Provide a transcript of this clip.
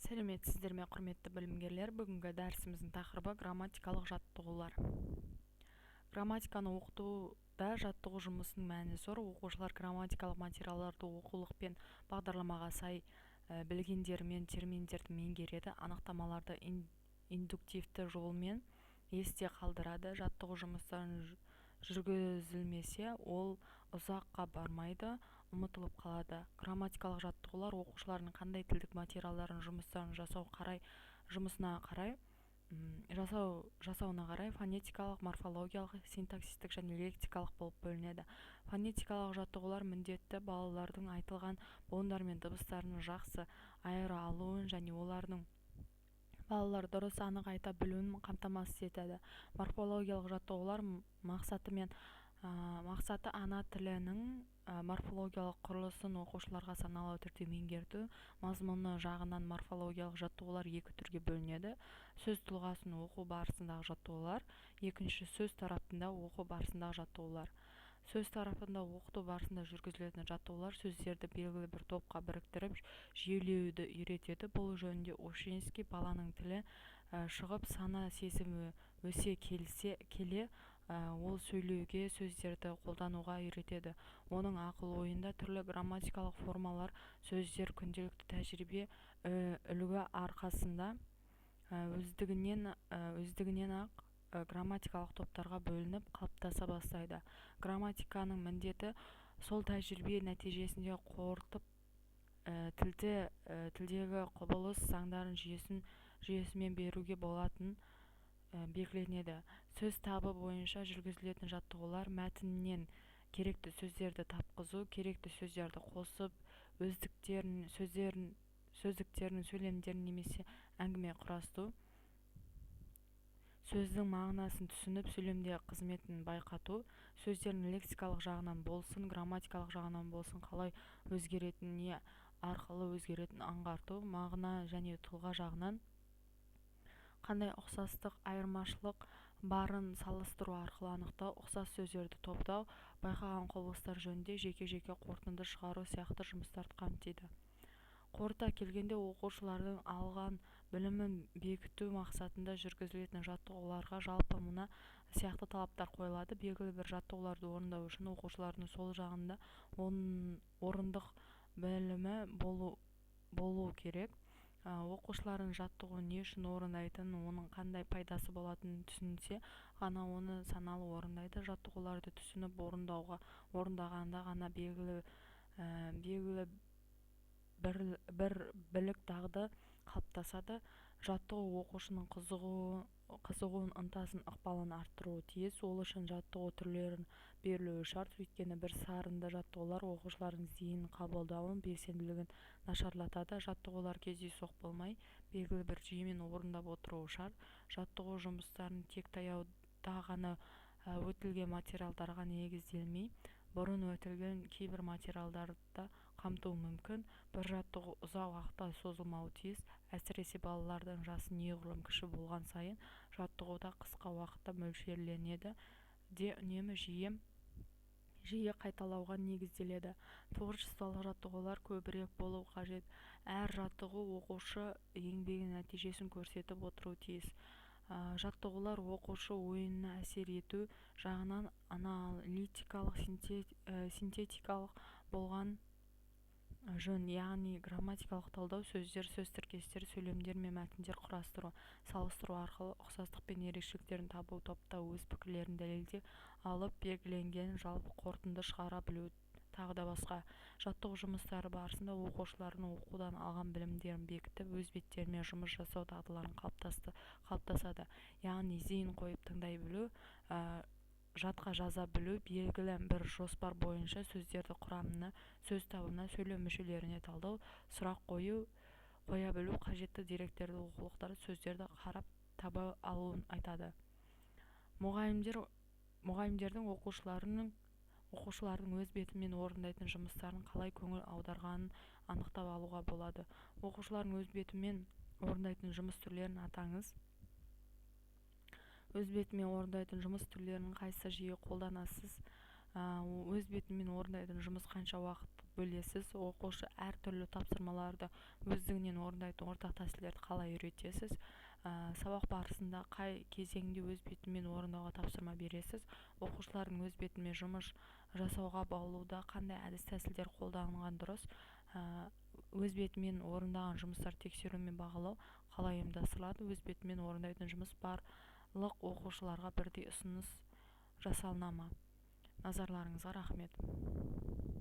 Сәлеметсіздер ме, құрметті білімгерлер? Бүгінгі дәрісіміздің тақырыбы грамматикалық жаттығулар. Грамматиканы оқытуда жаттығу жұмысының мәні зор. Оқушылар грамматикалық материалдарды оқулықпен бағдарламаға сай білгендермен терминдерді меңгереді, анықтамаларды индуктивті жолмен есте қалдырады. Жаттығу жұмыстарын жүргізілмесе, ол ұзаққа бармайды, ұмытылып қалады. Грамматикалық жаттығулар оқушылардың қандай тілдік материалдарын жұмыстарын жасауына қарай фонетикалық, морфологиялық, синтаксистік және лексикалық болып бөлінеді. Фонетикалық жаттығулар міндетті балалардың айтылған буындар мен дыбыстарын жақсы айыра алуын және олардың балалар дұрыс анық айта білуін қамтамасыз етеді. Морфологиялық жаттығулар мақсаты ана тілінің морфологиялық құрылысын оқушыларға саналы түрде меңгерту. Мазмұны жағынан морфологиялық жаттығулар екі түрге бөлінеді: сөз тұлғасын оқу барысындағы жаттығулар, екінші сөз тараптында оқу барысындағы жаттығулар. Сөз тарапында оқыту барысында жүргізілетін жаттығулар сөздерді белгілі бір топқа біріктіріп жүйелеуді үйретеді. Бұл жөнінде Ушинский баланың тілі шығып, сана сезімі өсе келе ол сөйлеуге, сөздерді қолдануға үйретеді. Оның ақыл-ойында түрлі грамматикалық формалар, сөздер күнделікті тәжірибе үлгі арқасында өздігінен ақ грамматикалық топтарға бөлініп қалыптаса бастайды. Грамматиканың міндеті сол тәжірибе нәтижесінде қорытып тілдегі құбылыс заңдарын жүйесімен беруге болатын белгіленеді. Сөз табы бойынша жүргізілетін жаттығулар мәтіннен керекті сөздерді тапқызу, керекті сөздерді қосып, сөздіктерін, сөйлемдерін немесе әңгіме құрастыру, сөздің мағынасын түсініп, сөйлемде қызметін байқату, сөздердің лексикалық жағынан болсын, грамматикалық жағынан болсын қалай өзгеретінін, не арқылы өзгеретінін аңғарту, мағына және тұлға жағынан қандай ұқсастық, айырмашылық барын салыстыру арқылы анықтау, ұқсас сөздерді топтау, байқаған құбылыстар жөнінде жеке-жеке қорытынды шығару сияқты жұмыстарды қамтиды. Қорыта келгенде, оқушылардың алған білімін бекіту мақсатында жүргізілетін жаттығуларға жалпы мына сияқты талаптар қойылады. Белгілі бір жаттығуларды орындау үшін оқушылардың сол жағында орындық білімі болу керек. Оқушылардың жаттығуы не үшін орындайтынын, оның қандай пайдасы болатынын түсінсе ғана оны саналы орындайды. Жаттығуларды түсініп орындағанда ғана белгілі бір білік дағды қалыптасады. Жаттығу оқушының қызығуын, ынтасын, ықпалын арттыруы тиіс. Ол үшін жаттығу түрлерін берілуі шарт. Өйткені бір сарынды жаттығулар оқушылардың зейінін қабылдауын, белсенділігін нашарлатады. Жаттығулар кездейсоқ болмай, белгілі бір жүйемен орындап отыруы шарт. Жаттығу жұмыстарын тек таяуда ғана өтілген материалдарға негізделмей, бұрын өтілген кейбір материалдарды қамтуы мүмкін. Бір жаттығу ұзақ уақытқа созылмауы тиіс. Әсіресе балалардың жасы неғұрлым кіші болған сайын жаттығуда қысқа уақытта мөлшерленеді де үнемі жиі қайталауға негізделеді. Творчестволық жаттығулар көбірек болу қажет. Әр жаттығу оқушы еңбегінің нәтижесін көрсетіп отыруы тиіс. Жаттығулар оқушы ойынына әсер ету жағынан аналитикалық, синтетикалық болған жөн, яғни грамматикалық талдау, сөздер, сөз тіркестер, сөйлемдер мен мәтіндер құрастыру, салыстыру арқылы ұқсастық пен ерекшеліктерін табу, топта өз пікірлерін дәлелдей алып, белгіленген жалпы қорытынды шығара білу, тағы да басқа. Жаттығу жұмыстары барысында оқушылардың оқудан алған білімдерін бекітіп, өз беттерімен жұмыс жасау дағдыларын қалыптасады. Яғни зейін қойып тыңдай білу, жатқа жаза білу, белгілі бір жоспар бойынша сөздерді құрамына, сөз табына, сөйлем мүшелеріне талдау, сұрақ қоя білу, қажетті деректерді, оқулықтарды, сөздерді қарап таба алуын айтады. Мұғалімдердің оқушылардың өз бетімен орындайтын жұмыстарын қалай көңіл аударғанын анықтап алуға болады. Оқушылардың өз бетімен орындайтын жұмыс түрлерін атаңыз. Өз бетімен орындайтын жұмыс түрлерін қайсы жиі қолданасыз? Өз бетімен орындайтын жұмыс қанша уақыт бөлесіз? Оқушы әртүрлі тапсырмаларды өздігінен орындайтын ортақ тәсілдерді қалай үйретесіз? Сабақ барысында қай кезеңде өз бетімен орындауға тапсырма бересіз? Оқушылардың өз бетімен жұмыс жасауға баулуда қандай әдіс-тәсілдер қолданған дұрыс? Өз бетімен орындаған жұмыстар тексеру мен бағалау қалай ұйымдастырылады? Өз бетімен орындайтын жұмыс барлық оқушыларға бірдей ұсыныс жасалына ма? Назарларыңызға рахмет.